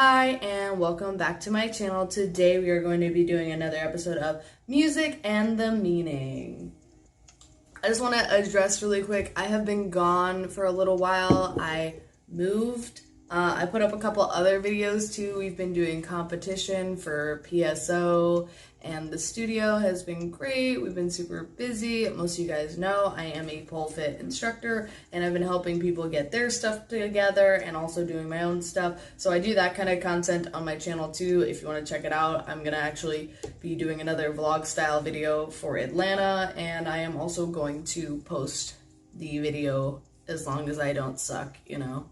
Hi and welcome back to my channel. Today we are going to be doing another episode of Music and the Meaning. I just want to address really quick, I have been gone for a little while. I moved. I put up a couple other videos too. We've been doing competition for PSO and the studio has been great. We've been super busy. Most of you guys know I am a pole fit instructor and I've been helping people get their stuff together and also doing my own stuff. So I do that kind of content on my channel too. If you want to check it out, I'm going to actually be doing another vlog style video for Atlanta, and I am also going to post the video as long as I don't suck, you know.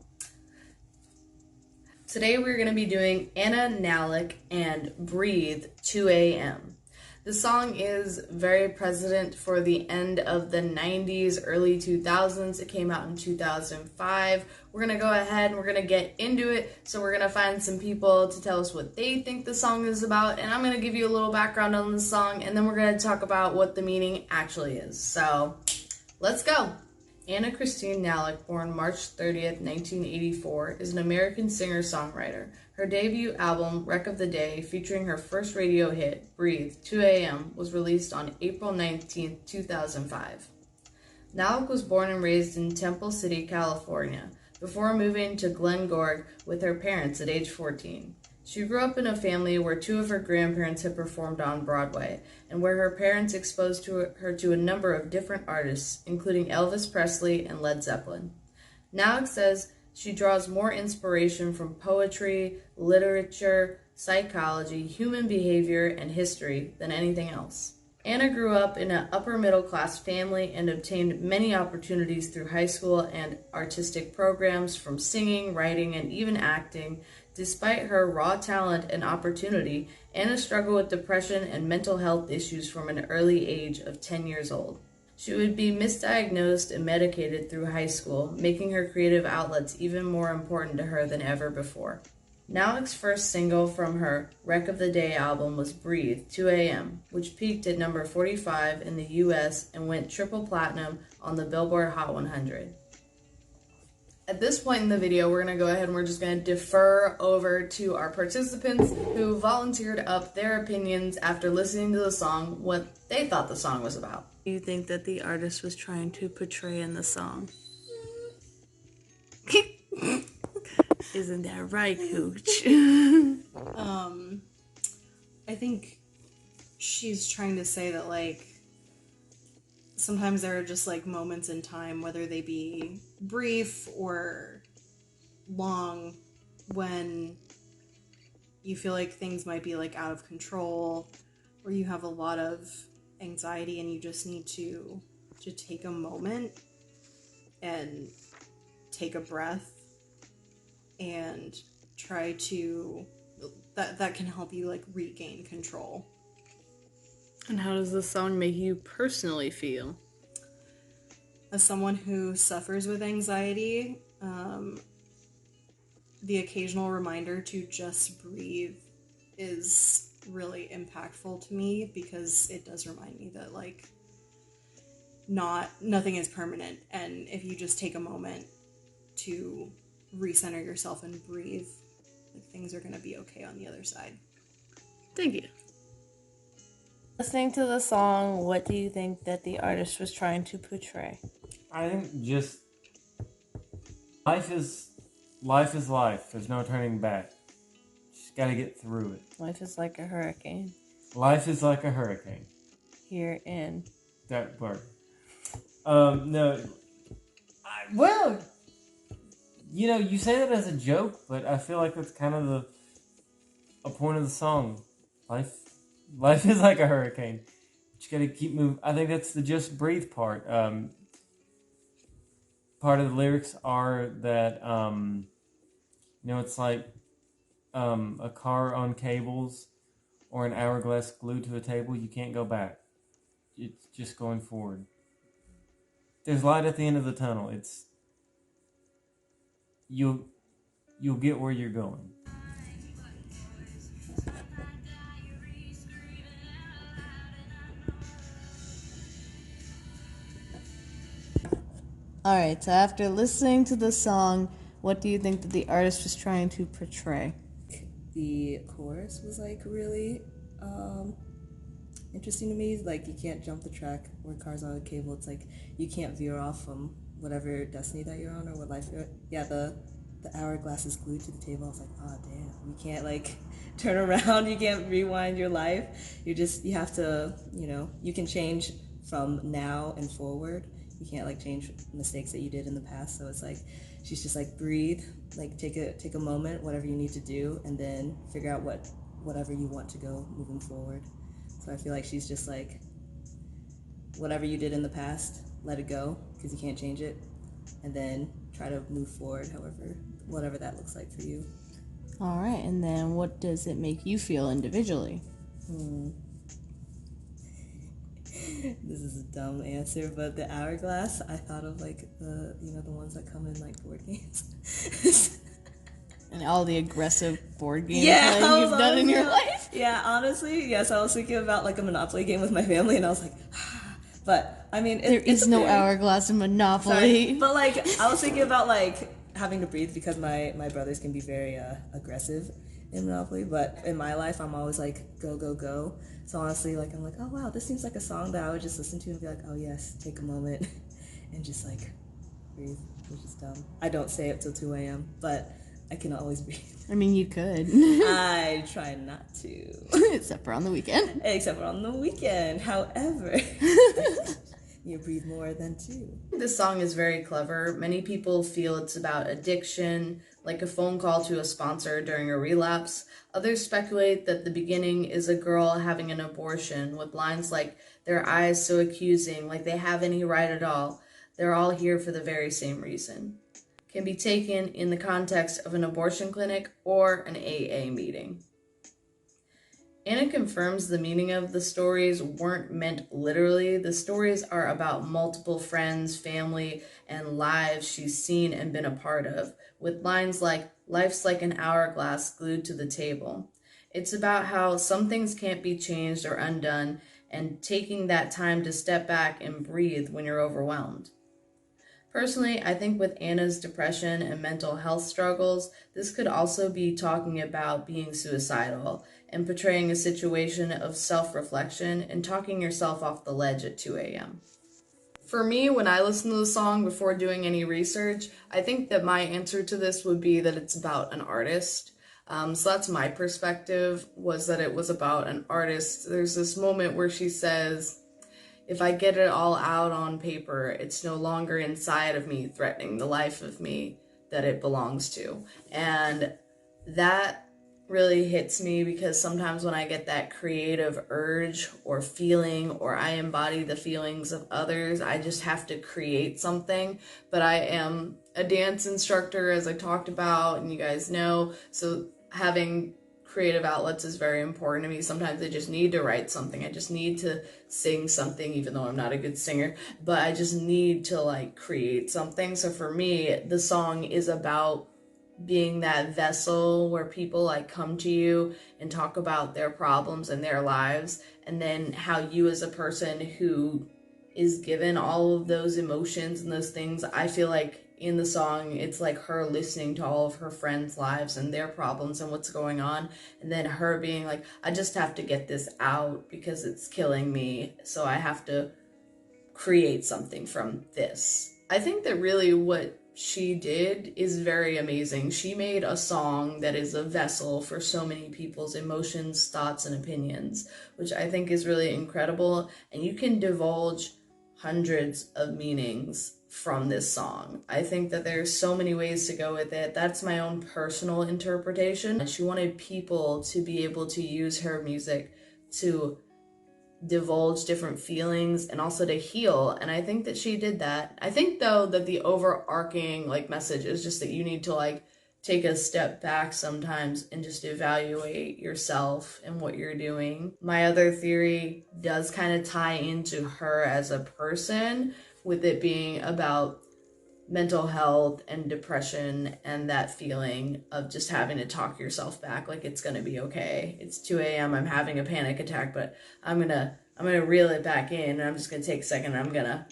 Today we're going to be doing Nalick and Breathe 2 a.m. The song is very present for the end of the 90s, early 2000s. It came out in 2005. We're going to go ahead and we're going to get into it. So we're going to find some people to tell us what they think the song is about. And I'm going to give you a little background on the song. And then we're going to talk about what the meaning actually is. So let's go. Anna Christine Nalick, born March 30th, 1984, is an American singer-songwriter. Her debut album, Wreck of the Day, featuring her first radio hit, Breathe 2 a.m., was released on April 19th, 2005. Nalick was born and raised in Temple City, California, before moving to Glen Gorg with her parents at age 14. She grew up in a family where two of her grandparents had performed on Broadway, and where her parents exposed her to a number of different artists, including Elvis Presley and Led Zeppelin. Nalick says she draws more inspiration from poetry, literature, psychology, human behavior, and history than anything else. Anna grew up in an upper-middle-class family and obtained many opportunities through high school and artistic programs, from singing, writing, and even acting. Despite her raw talent and opportunity, Anna struggled with depression and mental health issues from an early age of 10 years old. She would be misdiagnosed and medicated through high school, making her creative outlets even more important to her than ever before. Nalick's first single from her Wreck of the Day album was Breathe 2 a.m., which peaked at number 45 in the US and went triple platinum on the Billboard Hot 100. At this point in the video, we're going to go ahead and we're just going to defer over to our participants who volunteered up their opinions after listening to the song, what they thought the song was about. What do you think that the artist was trying to portray in the song? Isn't that right, Cooch? I think she's trying to say that, like, sometimes there are just, like, moments in time, whether they be brief or long, when you feel like things might be, like, out of control, or you have a lot of anxiety and you just need to take a moment and take a breath and try to, that can help you, like, regain control. And how does the song make you personally feel? As someone who suffers with anxiety, the occasional reminder to just breathe is really impactful to me, because it does remind me that, like, nothing is permanent, and if you just take a moment to recenter yourself and breathe, like, things are going to be okay on the other side. Thank you. Listening to the song, what do you think that the artist was trying to portray? I think just life is life. There's no turning back. Just gotta get through it. Life is like a hurricane. Life is like a hurricane. Here in That part. No. Well, you know, you say that as a joke, but I feel like that's kind of a point of the song. Life is like a hurricane. But you gotta keep moving. I think that's the just breathe part. Part of the lyrics are that, you know, it's like a car on cables or an hourglass glued to a table. You can't go back. It's just going forward. There's light at the end of the tunnel. You'll get where you're going. Alright, so after listening to the song, what do you think that the artist was trying to portray? the chorus was like really interesting to me. Like, you can't jump the track where cars on a cable. It's like you can't veer off from whatever destiny that you're on or what life you're. Yeah, the hourglass is glued to the table. I was like, oh damn, you can't like turn around. You can't rewind your life. You have to, you can change from now and forward. You can't like change mistakes that you did in the past. So it's like she's just like, breathe, like take a moment, whatever you need to do, and then figure out whatever you want to go moving forward. So I feel like she's just like, whatever you did in the past, let it go because you can't change it, and then try to move forward, whatever that looks like for you. All right, and then what does it make you feel individually? This is a dumb answer, but the hourglass, I thought of like the ones that come in like board games. And all the aggressive board game Yeah, playing you've done in your life? Yeah, honestly, yes. I was thinking about like a Monopoly game with my family, and I was like, but I mean, There is no hourglass in Monopoly. Sorry, but like, I was thinking about like having to breathe because my brothers can be very aggressive in Monopoly. But in my life, I'm always like go go go. So honestly, like I'm like, oh wow, this seems like a song that I would just listen to and be like, oh yes, take a moment and just like breathe, which is dumb. I don't say it till 2 a.m., but I can always breathe. I mean, you could. I try not to. Except for on the weekend. Except for on the weekend. However, you breathe more than 2. This song is very clever. Many people feel it's about addiction, like a phone call to a sponsor during a relapse. Others speculate that the beginning is a girl having an abortion, with lines like, their eyes so accusing, like they have any right at all. They're all here for the very same reason. Can be taken in the context of an abortion clinic or an AA meeting. Anna confirms the meaning of the stories weren't meant literally. The stories are about multiple friends, family, and lives she's seen and been a part of, with lines like, life's like an hourglass glued to the table. It's about how some things can't be changed or undone, and taking that time to step back and breathe when you're overwhelmed. Personally, I think with Anna's depression and mental health struggles, this could also be talking about being suicidal and portraying a situation of self-reflection and talking yourself off the ledge at 2 a.m. For me, when I listen to the song before doing any research, I think that my answer to this would be that it's about an artist. So that's my perspective, was that it was about an artist. There's this moment where she says, if I get it all out on paper, it's no longer inside of me, threatening the life of me that it belongs to. And that really hits me because sometimes when I get that creative urge or feeling, or I embody the feelings of others, I just have to create something. But I am a dance instructor, as I talked about, and you guys know, so having creative outlets is very important to me. Sometimes I just need to write something. I just need to sing something, even though I'm not a good singer, but I just need to like create something. So for me, the song is about being that vessel where people like come to you and talk about their problems and their lives, and then how you as a person who is given all of those emotions and those things, I feel like in the song, it's like her listening to all of her friends' lives and their problems and what's going on. And then her being like, I just have to get this out because it's killing me. So I have to create something from this. I think that really what she did is very amazing. She made a song that is a vessel for so many people's emotions, thoughts, and opinions, which I think is really incredible. And you can divulge hundreds of meanings from this song. I think that there's so many ways to go with it. That's my own personal interpretation. She wanted people to be able to use her music to divulge different feelings and also to heal, and I think that she did that. I think though that the overarching like message is just that you need to like take a step back sometimes and just evaluate yourself and what you're doing. My other theory does kind of tie into her as a person, with it being about mental health and depression and that feeling of just having to talk yourself back like it's gonna be okay. It's 2 a.m. I'm having a panic attack, but I'm gonna reel it back in, and I'm just gonna take a second and I'm gonna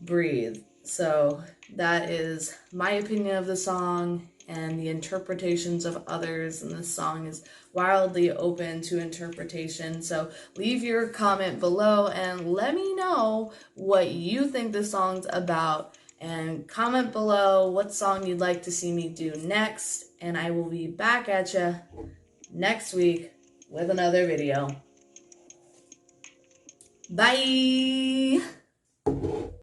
breathe. So that is my opinion of the song, and the interpretations of others, and this song is wildly open to interpretation. So leave your comment below and let me know what you think the song's about, and comment below what song you'd like to see me do next, and I will be back at you next week with another video. Bye!